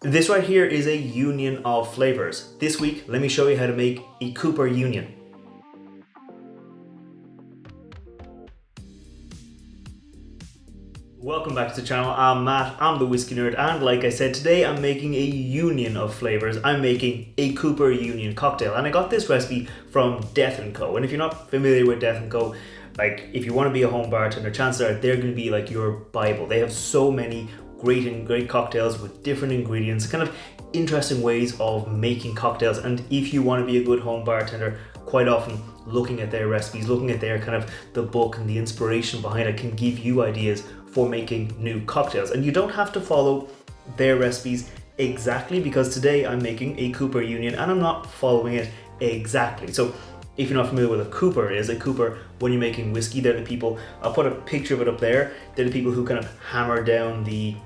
This right here is a union of flavors. This week, let me show you how to make a Cooper union. Welcome back to the channel. I'm Matt, I'm the Whiskey Nerd, and like I said, today I'm making a union of flavors. I'm making a Cooper Union cocktail, and I got this recipe from Death & Co. And if you're not familiar with Death & Co., like if you want to be a home bartender, chances are they're going to be like your Bible. They have so many great cocktails with different ingredients, kind of interesting ways of making cocktails. And if you want to be a good home bartender, quite often looking at their recipes, looking at their kind of the book and the inspiration behind it can give you ideas for making new cocktails. And you don't have to follow their recipes exactly, because today I'm making a Cooper Union and I'm not following it exactly. So if you're not familiar with a Cooper is, a Cooper, when you're making whiskey, they're the people, I'll put a picture of it up there, they're the people who kind of hammer down the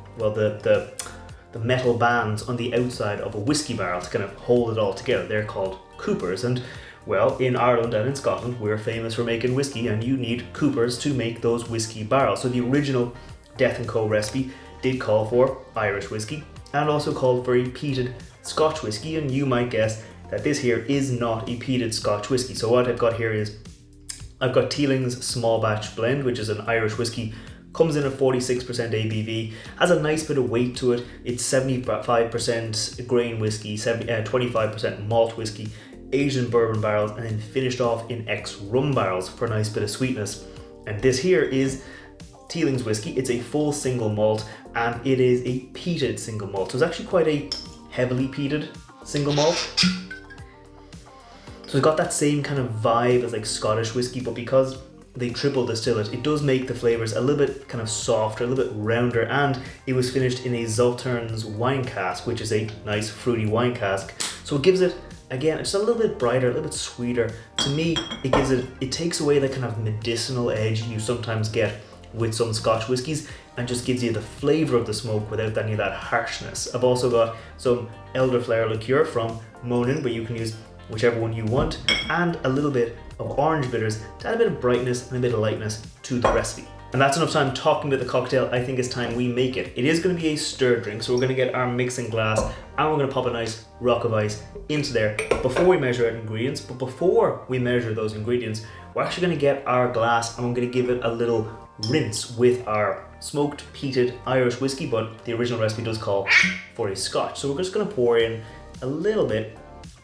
metal bands on the outside of a whiskey barrel to kind of hold it all together. They're called Coopers. And well, in Ireland and in Scotland, we're famous for making whiskey, and you need Coopers to make those whiskey barrels. So the original Death & Co recipe did call for Irish whiskey and also called for a peated Scotch whiskey, and you might guess that this here is not a peated Scotch whiskey. So what I've got here is I've got Teeling's small batch blend, which is an Irish whiskey, comes in at 46% ABV, has a nice bit of weight to it. It's 75% grain whiskey, 25% malt whiskey, aged in bourbon barrels, and then finished off in ex-rum barrels for a nice bit of sweetness. And this here is Teeling's whiskey. It's a full single malt, and it is a peated single malt. So it's actually quite a heavily peated single malt. So it's got that same kind of vibe as like Scottish whiskey, but because they triple distill it, it does make the flavors a little bit kind of softer, a little bit rounder, and it was finished in a Zoltern's wine cask, which is a nice fruity wine cask. So it gives it, again, just a little bit brighter, a little bit sweeter. To me, it takes away the kind of medicinal edge you sometimes get with some Scotch whiskies and just gives you the flavor of the smoke without any of that harshness. I've also got some Elerflower Liqueur from Monin, but you can use whichever one you want, and a little bit of orange bitters to add a bit of brightness and a bit of lightness to the recipe. And that's enough time talking about the cocktail. I think it's time we make it. It is going to be a stir drink, so we're going to get our mixing glass and we're going to pop a nice rock of ice into there before we measure out ingredients. But before we measure those ingredients, we're actually going to get our glass and we're going to give it a little rinse with our smoked peated Irish whiskey, but the original recipe does call for a Scotch. So we're just going to pour in a little bit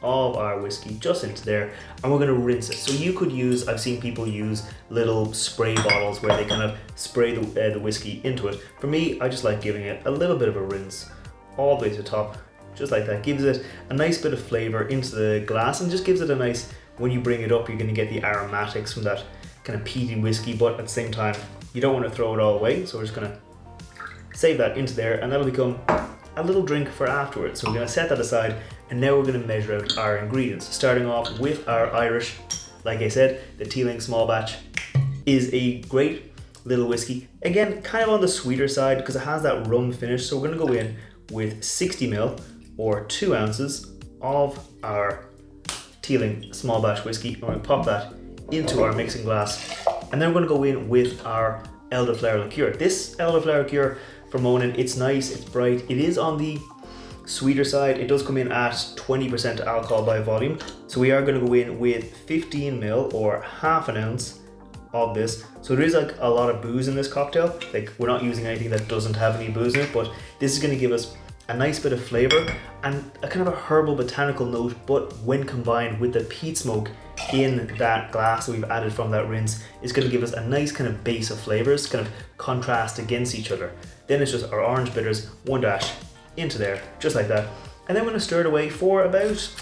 of our whiskey just into there, and we're going to rinse it. So you could use, I've seen people use little spray bottles where they kind of spray the whiskey into it. For me, I just like giving it a little bit of a rinse all the way to the top, just like that. Gives it a nice bit of flavor into the glass and just gives it a nice, when you bring it up, you're going to get the aromatics from that kind of peaty whiskey, but at the same time, you don't want to throw it all away. So we're just going to save that into there, and that'll become a little drink for afterwards. So we're going to set that aside, and now we're going to measure out our ingredients. Starting off with our Irish, like I said, the Teeling small batch is a great little whiskey. Again, kind of on the sweeter side because it has that rum finish. So we're going to go in with 60ml or 2 ounces of our Teeling small batch whiskey. And we're going to pop that into our mixing glass, and then we're going to go in with our Elderflower Liqueur. This Elderflower Liqueur from Monin, it's nice, it's bright, it is on the sweeter side. It does come in at 20% alcohol by volume, so we are going to go in with 15ml or half an ounce of this. So there is like a lot of booze in this cocktail. Like, we're not using anything that doesn't have any booze in it, but this is going to give us a nice bit of flavor and a kind of a herbal botanical note, but when combined with the peat smoke in that glass that we've added from that rinse, is going to give us a nice kind of base of flavors, kind of contrast against each other. Then it's just our orange bitters, 1 dash into there, just like that. And then we're going to stir it away for about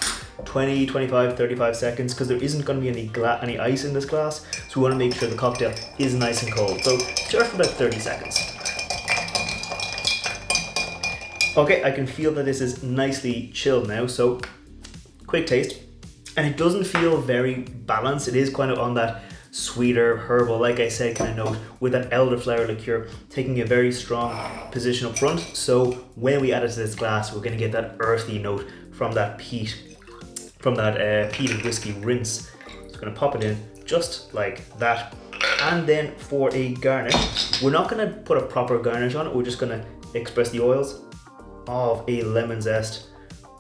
20, 25, 35 seconds, because there isn't going to be any ice in this glass, so we want to make sure the cocktail is nice and cold. So stir for about 30 seconds. Okay, I can feel that this is nicely chilled now, so quick taste. And it doesn't feel very balanced. It is kind of on that sweeter, herbal, like I said, kind of note, with that elderflower liqueur taking a very strong position up front. So when we add it to this glass, we're going to get that earthy note from that peat, from that peated whiskey rinse. So going to pop it in just like that. And then for a garnish, we're not going to put a proper garnish on it. We're just going to express the oils of a lemon zest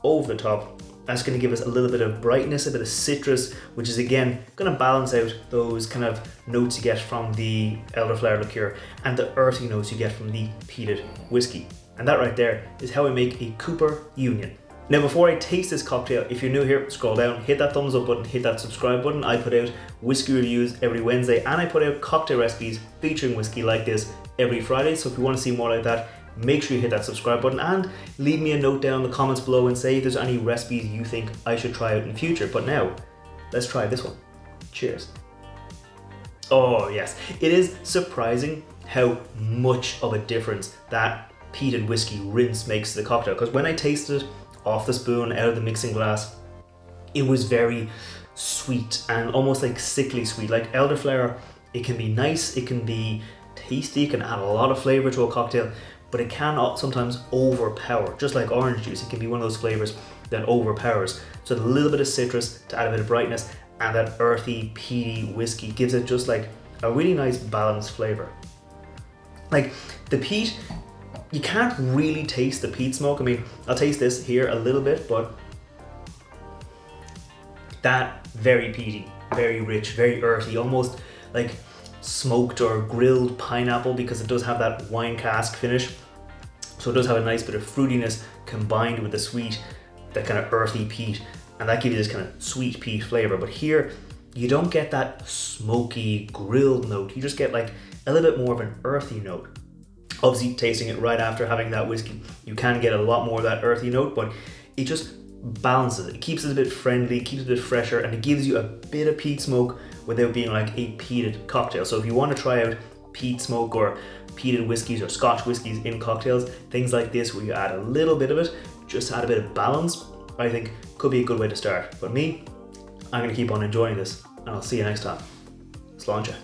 over the top. That's going to give us a little bit of brightness, a bit of citrus, which is again going to balance out those kind of notes you get from the elderflower liqueur and the earthy notes you get from the peated whiskey. And that right there is how I make a Cooper Union. Now before I taste this cocktail, if you're new here, scroll down, hit that thumbs up button, hit that subscribe button. I put out whiskey reviews every Wednesday and I put out cocktail recipes featuring whiskey like this every Friday. So if you want to see more like that, make sure you hit that subscribe button and leave me a note down in the comments below and say if there's any recipes you think I should try out in the future. But now, let's try this one. Cheers. Oh yes, it is surprising how much of a difference that peated whiskey rinse makes to the cocktail. Because when I tasted it off the spoon, out of the mixing glass, it was very sweet and almost like sickly sweet. Like elderflower, it can be nice, it can be tasty, it can add a lot of flavor to a cocktail, but it can sometimes overpower. Just like orange juice, it can be one of those flavors that overpowers. So a little bit of citrus to add a bit of brightness, and that earthy, peaty whiskey gives it just like a really nice balanced flavor. Like the peat, you can't really taste the peat smoke. I mean, I'll taste this here a little bit, but that very peaty, very rich, very earthy, almost like smoked or grilled pineapple, because it does have that wine cask finish. So it does have a nice bit of fruitiness combined with the sweet, that kind of earthy peat, and that gives you this kind of sweet peat flavor. But here, you don't get that smoky grilled note. You just get like a little bit more of an earthy note. Obviously, tasting it right after having that whiskey, you can get a lot more of that earthy note, but it just balances it. It keeps it a bit friendly, keeps it a bit fresher, and it gives you a bit of peat smoke without being like a peated cocktail. So if you want to try out peat smoke or peated whiskies or scotch whiskies in cocktails, things like this where you add a little bit of it, just to add a bit of balance, I think could be a good way to start. But me, I'm going to keep on enjoying this, and I'll see you next time. Sláinte.